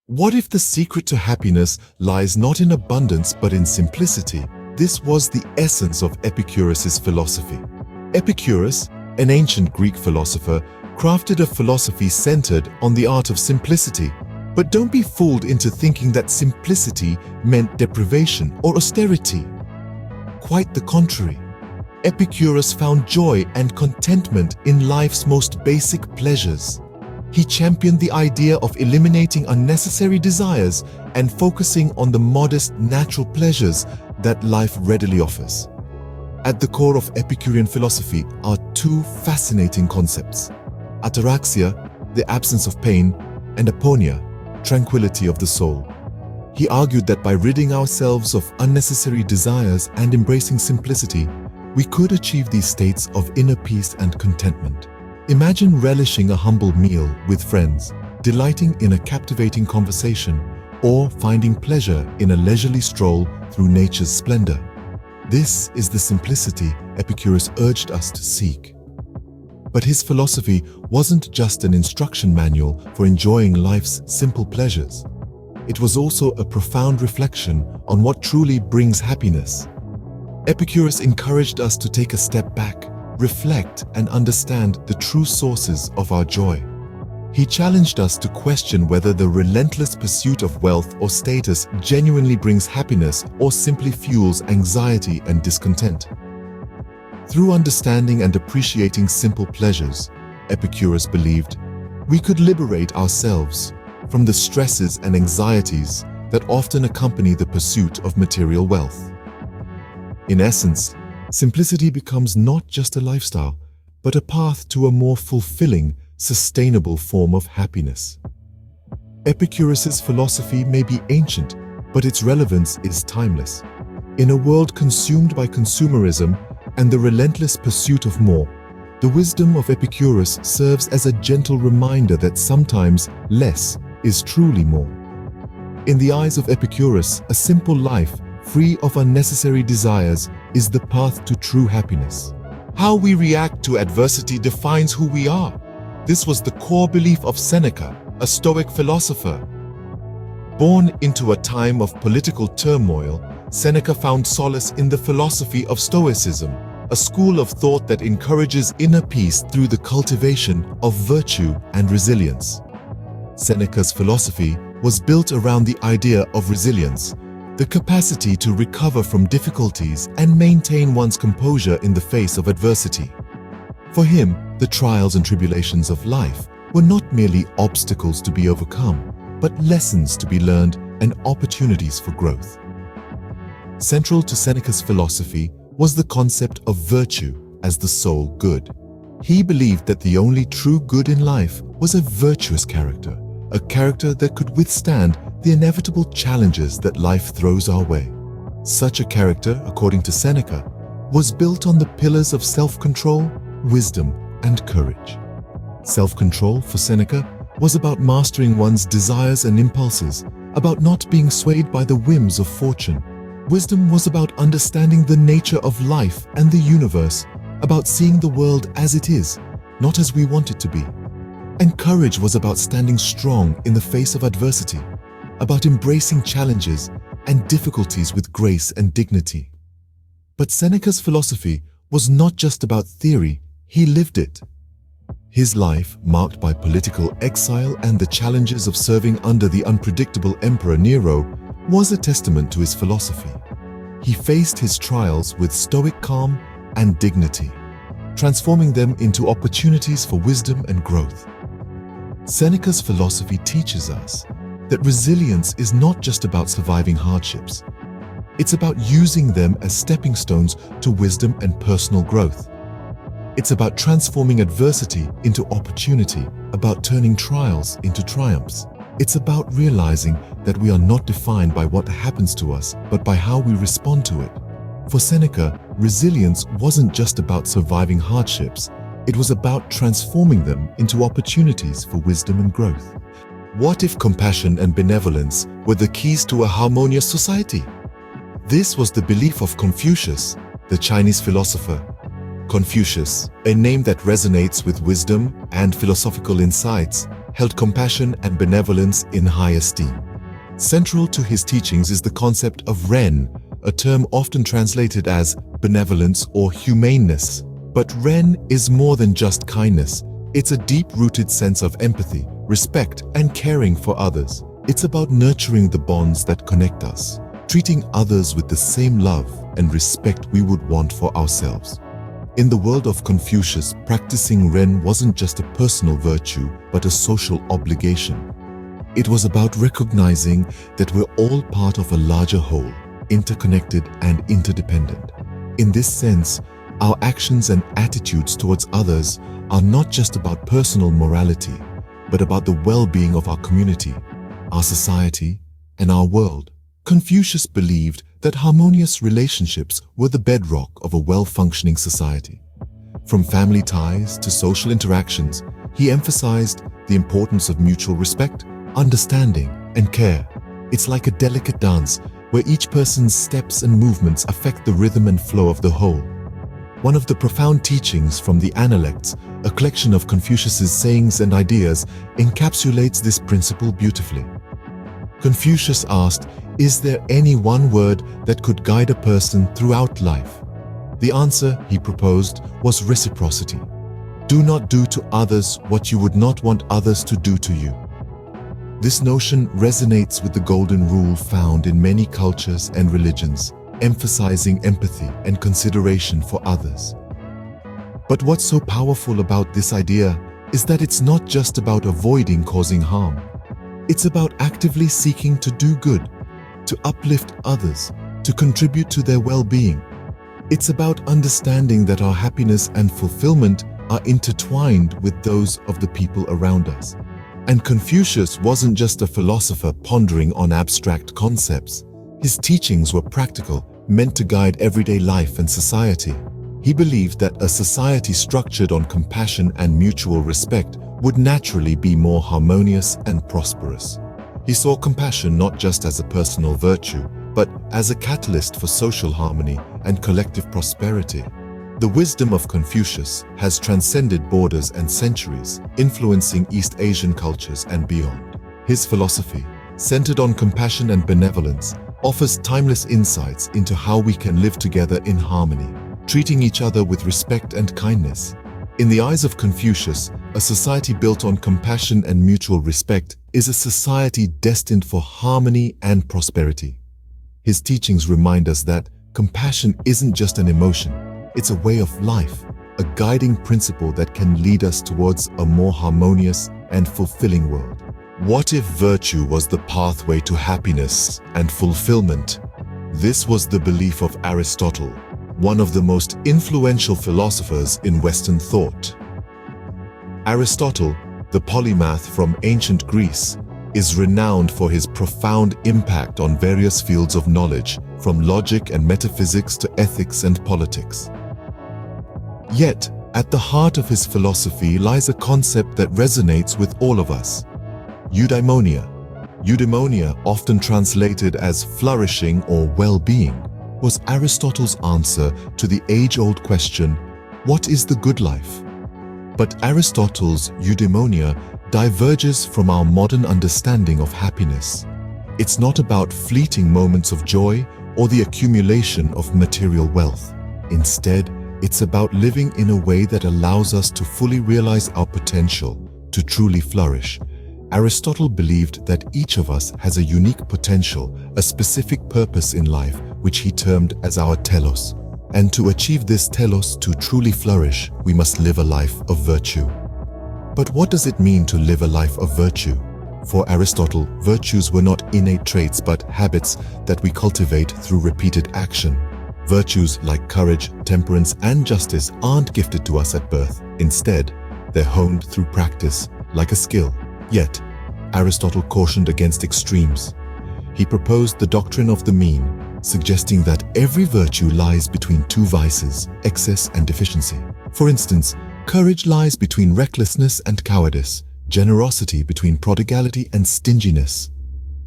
What if the secret to happiness lies not in abundance but in simplicity? This was the essence of Epicurus's philosophy. Epicurus, an ancient Greek philosopher, crafted a philosophy centered on the art of simplicity. But don't be fooled into thinking that simplicity meant deprivation or austerity. Quite the contrary. Epicurus found joy and contentment in life's most basic pleasures. He championed the idea of eliminating unnecessary desires and focusing on the modest, natural pleasures that life readily offers. At the core of Epicurean philosophy are two fascinating concepts: ataraxia, the absence of pain, and aponia, tranquility of the soul. He argued that by ridding ourselves of unnecessary desires and embracing simplicity, we could achieve these states of inner peace and contentment. Imagine relishing a humble meal with friends, delighting in a captivating conversation, or finding pleasure in a leisurely stroll through nature's splendor. This is the simplicity Epicurus urged us to seek. But his philosophy wasn't just an instruction manual for enjoying life's simple pleasures. It was also a profound reflection on what truly brings happiness. Epicurus encouraged us to take a step back, reflect, and understand the true sources of our joy. He challenged us to question whether the relentless pursuit of wealth or status genuinely brings happiness or simply fuels anxiety and discontent. Through understanding and appreciating simple pleasures, Epicurus believed, we could liberate ourselves from the stresses and anxieties that often accompany the pursuit of material wealth. In essence, simplicity becomes not just a lifestyle, but a path to a more fulfilling, sustainable form of happiness. Epicurus's philosophy may be ancient, but its relevance is timeless. In a world consumed by consumerism and the relentless pursuit of more, the wisdom of Epicurus serves as a gentle reminder that sometimes less is truly more. In the eyes of Epicurus, a simple life, free of unnecessary desires, is the path to true happiness. How we react to adversity defines who we are. This was the core belief of Seneca, a Stoic philosopher. Born into a time of political turmoil, Seneca found solace in the philosophy of Stoicism, a school of thought that encourages inner peace through the cultivation of virtue and resilience. Seneca's philosophy was built around the idea of resilience, the capacity to recover from difficulties and maintain one's composure in the face of adversity. For him, the trials and tribulations of life were not merely obstacles to be overcome, but lessons to be learned and opportunities for growth. Central to Seneca's philosophy was the concept of virtue as the sole good. He believed that the only true good in life was a virtuous character, a character that could withstand the inevitable challenges that life throws our way. Such a character, according to Seneca, was built on the pillars of self-control, wisdom, and courage. Self-control, for Seneca, was about mastering one's desires and impulses, about not being swayed by the whims of fortune. Wisdom was about understanding the nature of life and the universe, about seeing the world as it is, not as we want it to be. And courage was about standing strong in the face of adversity, about embracing challenges and difficulties with grace and dignity. But Seneca's philosophy was not just about theory, he lived it. His life, marked by political exile and the challenges of serving under the unpredictable Emperor Nero, was a testament to his philosophy. He faced his trials with stoic calm and dignity, transforming them into opportunities for wisdom and growth. Seneca's philosophy teaches us that resilience is not just about surviving hardships. It's about using them as stepping stones to wisdom and personal growth. It's about transforming adversity into opportunity, about turning trials into triumphs. It's about realizing that we are not defined by what happens to us, but by how we respond to it. For Seneca, resilience wasn't just about surviving hardships. It was about transforming them into opportunities for wisdom and growth. What if compassion and benevolence were the keys to a harmonious society? This was the belief of Confucius, the Chinese philosopher. Confucius, a name that resonates with wisdom and philosophical insights, held compassion and benevolence in high esteem. Central to his teachings is the concept of Ren, a term often translated as benevolence or humaneness. But Ren is more than just kindness. It's a deep-rooted sense of empathy, respect, and caring for others. It's about nurturing the bonds that connect us, treating others with the same love and respect we would want for ourselves. In the world of Confucius, practicing Ren wasn't just a personal virtue, but a social obligation. It was about recognizing that we're all part of a larger whole, interconnected and interdependent. In this sense, our actions and attitudes towards others are not just about personal morality, but about the well-being of our community, our society, and our world. Confucius believed that harmonious relationships were the bedrock of a well-functioning society. From family ties to social interactions, he emphasized the importance of mutual respect, understanding, and care. It's like a delicate dance where each person's steps and movements affect the rhythm and flow of the whole. One of the profound teachings from the Analects, a collection of Confucius's sayings and ideas, encapsulates this principle beautifully. Confucius asked, "Is there any one word that could guide a person throughout life?" The answer, he proposed, was reciprocity. Do not do to others what you would not want others to do to you. This notion resonates with the golden rule found in many cultures and religions, emphasizing empathy and consideration for others. But what's so powerful about this idea is that it's not just about avoiding causing harm. It's about actively seeking to do good, to uplift others, to contribute to their well-being. It's about understanding that our happiness and fulfillment are intertwined with those of the people around us. And Confucius wasn't just a philosopher pondering on abstract concepts. His teachings were practical, meant to guide everyday life and society. He believed that a society structured on compassion and mutual respect would naturally be more harmonious and prosperous. He saw compassion not just as a personal virtue, but as a catalyst for social harmony and collective prosperity. The wisdom of Confucius has transcended borders and centuries, influencing East Asian cultures and beyond. His philosophy, centered on compassion and benevolence, offers timeless insights into how we can live together in harmony, treating each other with respect and kindness. In the eyes of Confucius, a society built on compassion and mutual respect is a society destined for harmony and prosperity. His teachings remind us that compassion isn't just an emotion, it's a way of life, a guiding principle that can lead us towards a more harmonious and fulfilling world. What if virtue was the pathway to happiness and fulfillment? This was the belief of Aristotle, one of the most influential philosophers in Western thought. Aristotle, the polymath from ancient Greece, is renowned for his profound impact on various fields of knowledge, from logic and metaphysics to ethics and politics. Yet, at the heart of his philosophy lies a concept that resonates with all of us: eudaimonia. Eudaimonia, often translated as flourishing or well-being, was Aristotle's answer to the age-old question, what is the good life? But Aristotle's eudaimonia diverges from our modern understanding of happiness. It's not about fleeting moments of joy or the accumulation of material wealth. Instead, it's about living in a way that allows us to fully realize our potential, to truly flourish. Aristotle believed that each of us has a unique potential, a specific purpose in life, which he termed as our telos. And to achieve this telos, to truly flourish, we must live a life of virtue. But what does it mean to live a life of virtue? For Aristotle, virtues were not innate traits but habits that we cultivate through repeated action. Virtues like courage, temperance, and justice aren't gifted to us at birth. Instead, they're honed through practice, like a skill. Yet, Aristotle cautioned against extremes. He proposed the doctrine of the mean, suggesting that every virtue lies between two vices, excess and deficiency. For instance, courage lies between recklessness and cowardice, generosity between prodigality and stinginess.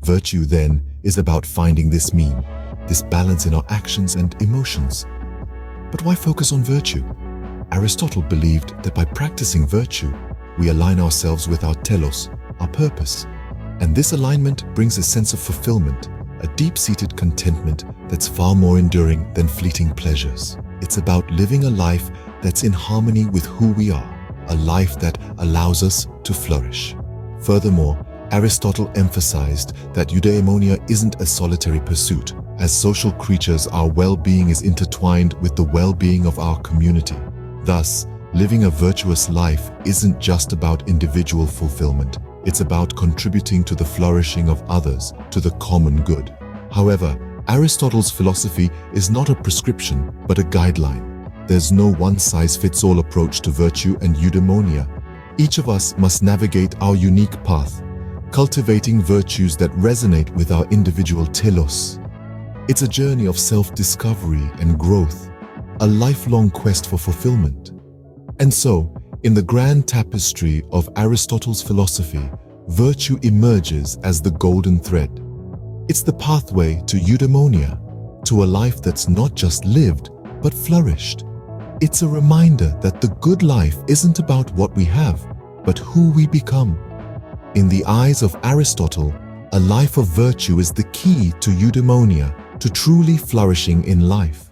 Virtue, then, is about finding this mean, this balance in our actions and emotions. But why focus on virtue? Aristotle believed that by practicing virtue, we align ourselves with our telos, our purpose. And this alignment brings a sense of fulfillment, a deep-seated contentment that's far more enduring than fleeting pleasures. It's about living a life that's in harmony with who we are, a life that allows us to flourish. Furthermore, Aristotle emphasized that eudaimonia isn't a solitary pursuit. As social creatures, our well-being is intertwined with the well-being of our community. Thus, living a virtuous life isn't just about individual fulfillment. It's about contributing to the flourishing of others, to the common good. However, Aristotle's philosophy is not a prescription, but a guideline. There's no one-size-fits-all approach to virtue and eudaimonia. Each of us must navigate our unique path, cultivating virtues that resonate with our individual telos. It's a journey of self-discovery and growth, a lifelong quest for fulfillment. And so, in the grand tapestry of Aristotle's philosophy, virtue emerges as the golden thread. It's the pathway to eudaimonia, to a life that's not just lived, but flourished. It's a reminder that the good life isn't about what we have, but who we become. In the eyes of Aristotle, a life of virtue is the key to eudaimonia, to truly flourishing in life.